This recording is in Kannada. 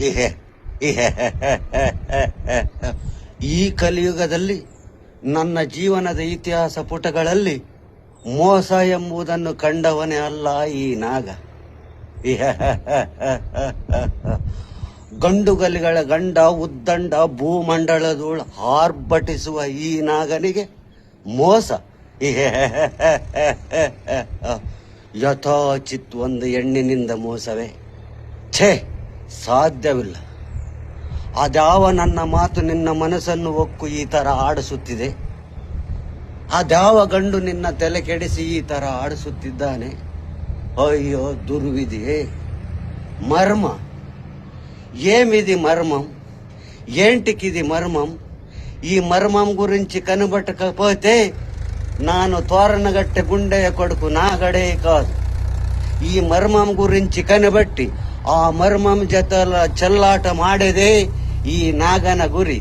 ಇಹೆ ಇಹೆ ಈ ಕಲಿಯುಗದಲ್ಲಿ ನನ್ನ ಜೀವನದ ಇತಿಹಾಸ ಪುಟಗಳಲ್ಲಿ ಮೋಸ ಎಂಬುದನ್ನು ಕಂಡವನೇ ಅಲ್ಲ ಈ ನಾಗ. ಗಂಡುಗಲಿಗಳ ಗಂಡ ಉದ್ದಂಡ ಭೂಮಂಡಲದೂಳ ಆರ್ಭಟಿಸುವ ಈ ನಾಗನಿಗೆ ಮೋಸ ಯಥಾಚಿತ್ ಒಂದು ಹೆಣ್ಣಿನಿಂದ ಮೋಸವೇ? ಛೇ, ಸಾಧ್ಯವಿಲ್ಲ. ಅದ್ಯಾವ ನನ್ನ ಮಾತು ನಿನ್ನ ಮನಸ್ಸನ್ನು ಒಕ್ಕು ಈ ತರ ಆಡಿಸುತ್ತಿದೆ? ಅದ್ಯಾವ ಗಂಡು ನಿನ್ನ ತಲೆ ಕೆಡಿಸಿ ಈ ತರ ಆಡಿಸುತ್ತಿದ್ದಾನೆ? అయ్యో దుర్విధి మర్మ ఏమిది మర్మం ఏంటికిది మర్మం ఈ మర్మం గురించి కనబట్టకపోతే ನಾನು ತೋರಣಗಟ್ಟೆ ಗುಂಡೆಯ ಕೊಡುಕು ನಾಗಡೆ ಕಾದು ಈ ಮರ್ಮಂ ಗುరించి ಕನಬಟ್ಟಿ ಆ ಮರ್ಮಂ ಜೊತೆಲ ಚೆಲ್ಲಾಟ ಮಾಡಿದೆ ಈ ನಾಗನ ಗುರಿ.